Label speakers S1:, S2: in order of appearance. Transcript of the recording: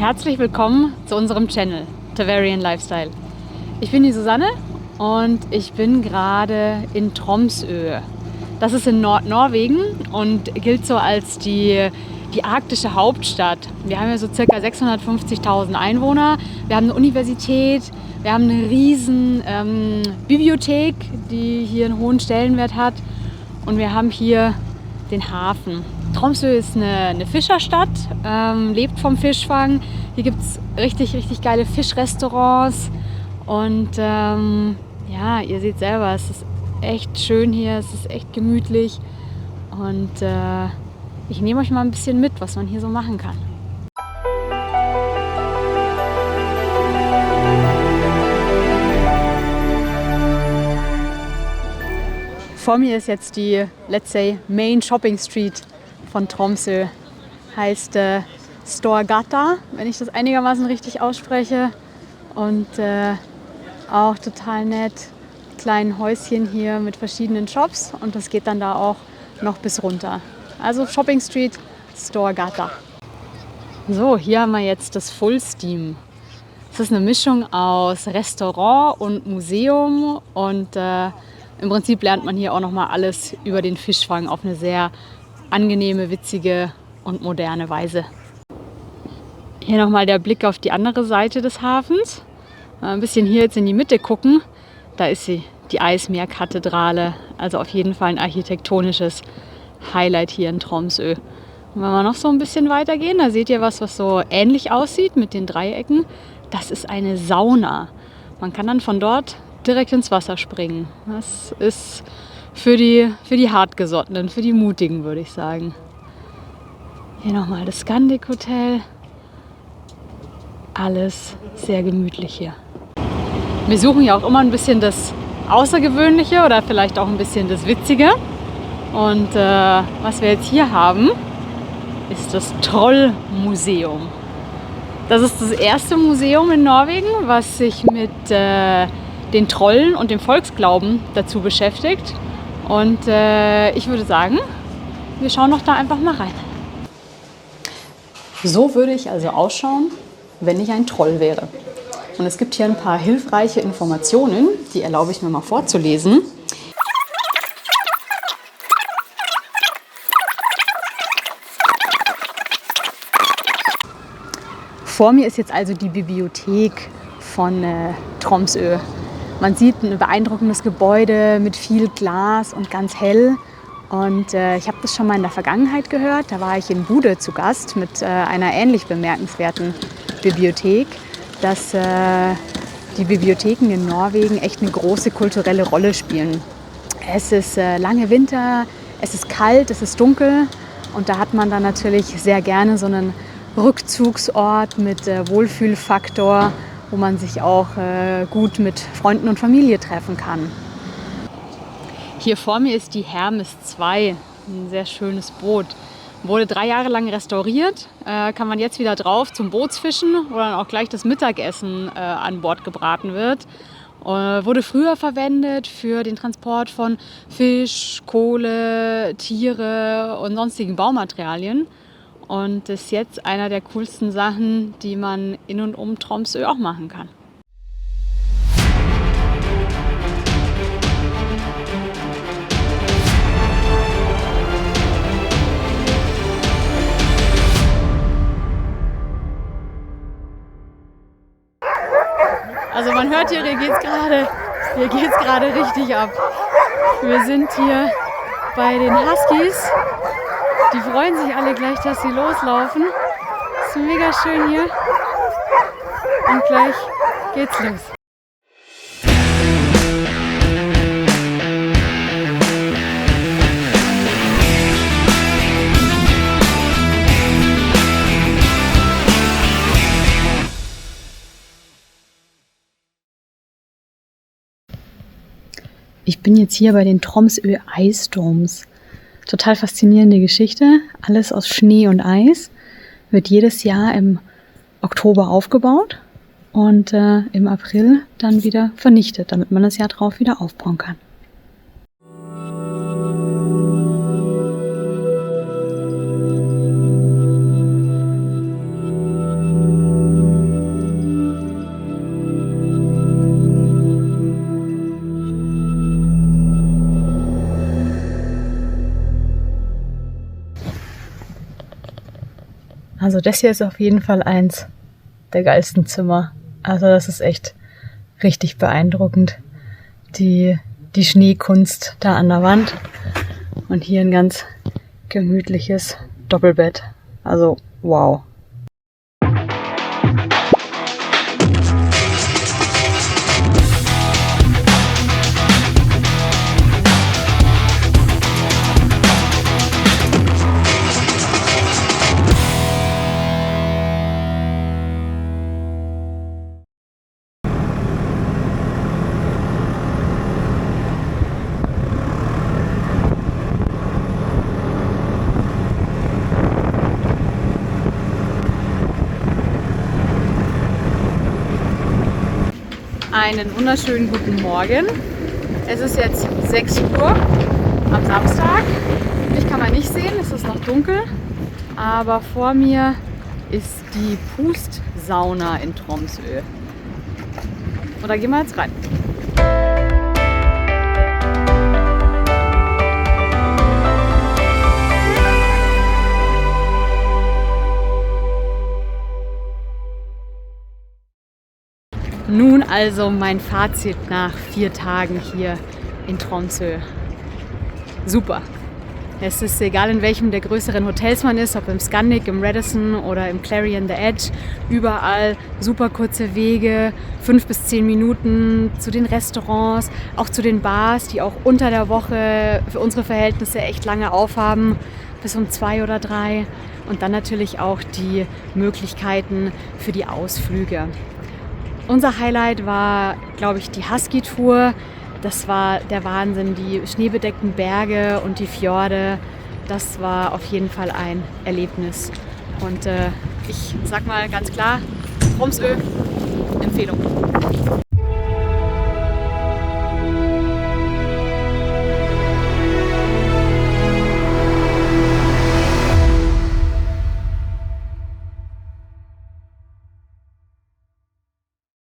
S1: Herzlich willkommen zu unserem Channel Taverian Lifestyle. Ich bin die Susanne und ich bin gerade in Tromsø. Das ist in Nordnorwegen und gilt so als die arktische Hauptstadt. Wir haben ja so circa 650.000 Einwohner. Wir haben eine Universität, wir haben eine riesen Bibliothek, die hier einen hohen Stellenwert hat. Und wir haben hier den Hafen. Tromsø ist eine Fischerstadt, lebt vom Fischfang. Hier gibt es richtig geile Fischrestaurants. Und ja, ihr seht selber, es ist echt schön hier, es ist echt gemütlich. Und ich nehme euch mal ein bisschen mit, was man hier so machen kann. Vor mir ist jetzt die, let's say, Main Shopping Street von Tromsø. Heißt Storgata, wenn ich das einigermaßen richtig ausspreche. Und auch total nett. Kleinen Häuschen hier mit verschiedenen Shops. Und das geht dann da auch noch bis runter. Also Shopping Street, Storgata. So, hier haben wir jetzt das Full Steam. Das ist eine Mischung aus Restaurant und Museum. Und im Prinzip lernt man hier auch noch mal alles über den Fischfang auf eine sehr angenehme, witzige und moderne Weise. Hier nochmal der Blick auf die andere Seite des Hafens. Ein bisschen hier jetzt in die Mitte gucken. Da ist sie, die Eismeerkathedrale. Also auf jeden Fall ein architektonisches Highlight hier in Tromsø. Und wenn wir noch so ein bisschen weitergehen, da seht ihr was so ähnlich aussieht mit den Dreiecken. Das ist eine Sauna. Man kann dann von dort direkt ins Wasser springen. Das ist für die Hartgesottenen, für die Mutigen, würde ich sagen. Hier nochmal das Scandic Hotel. Alles sehr gemütlich hier. Wir suchen ja auch immer ein bisschen das Außergewöhnliche oder vielleicht auch ein bisschen das Witzige. Und was wir jetzt hier haben, ist das Trollmuseum. Das ist das erste Museum in Norwegen, was sich mit den Trollen und dem Volksglauben dazu beschäftigt. Und ich würde sagen, wir schauen doch da einfach mal rein. So würde ich also ausschauen, wenn ich ein Troll wäre. Und es gibt hier ein paar hilfreiche Informationen, die erlaube ich mir mal vorzulesen. Vor mir ist jetzt also die Bibliothek von Tromsø. Man sieht ein beeindruckendes Gebäude mit viel Glas und ganz hell. Und ich habe das schon mal in der Vergangenheit gehört. Da war ich in Bude zu Gast mit einer ähnlich bemerkenswerten Bibliothek, dass die Bibliotheken in Norwegen echt eine große kulturelle Rolle spielen. Es ist lange Winter, es ist kalt, es ist dunkel und da hat man dann natürlich sehr gerne so einen Rückzugsort mit Wohlfühlfaktor, wo man sich auch gut mit Freunden und Familie treffen kann. Hier vor mir ist die Hermes 2, ein sehr schönes Boot. Wurde 3 Jahre lang restauriert, kann man jetzt wieder drauf zum Bootsfischen, wo dann auch gleich das Mittagessen an Bord gebraten wird. Wurde früher verwendet für den Transport von Fisch, Kohle, Tiere und sonstigen Baumaterialien. Und ist jetzt einer der coolsten Sachen, die man in und um Tromsø auch machen kann. Also man hört hier geht's gerade richtig ab. Wir sind hier bei den Huskies. Die freuen sich alle gleich, dass sie loslaufen. Ist mega schön hier. Und gleich geht's los. Ich bin jetzt hier bei den Tromsø Ice Domes. Total faszinierende Geschichte. Alles aus Schnee und Eis. Wird jedes Jahr im Oktober aufgebaut und im April dann wieder vernichtet, damit man das Jahr drauf wieder aufbauen kann. Also das hier ist auf jeden Fall eins der geilsten Zimmer. Also das ist echt richtig beeindruckend. Die Schneekunst da an der Wand und hier ein ganz gemütliches Doppelbett. Also wow. Einen wunderschönen guten Morgen. Es ist jetzt 6 Uhr am Samstag. Mich kann man nicht sehen, es ist noch dunkel. Aber vor mir ist die Pust-Sauna in Tromsø. Und da gehen wir jetzt rein. Nun also mein Fazit nach 4 Tagen hier in Tromsø. Super. Es ist egal, in welchem der größeren Hotels man ist, ob im Scandic, im Radisson oder im Clarion The Edge. Überall super kurze Wege, 5 bis 10 Minuten zu den Restaurants, auch zu den Bars, die auch unter der Woche für unsere Verhältnisse echt lange aufhaben, bis um 2 oder 3. Und dann natürlich auch die Möglichkeiten für die Ausflüge. Unser Highlight war, glaube ich, die Husky-Tour. Das war der Wahnsinn, die schneebedeckten Berge und die Fjorde. Das war auf jeden Fall ein Erlebnis. Und ich sag mal ganz klar, Tromsø, Empfehlung.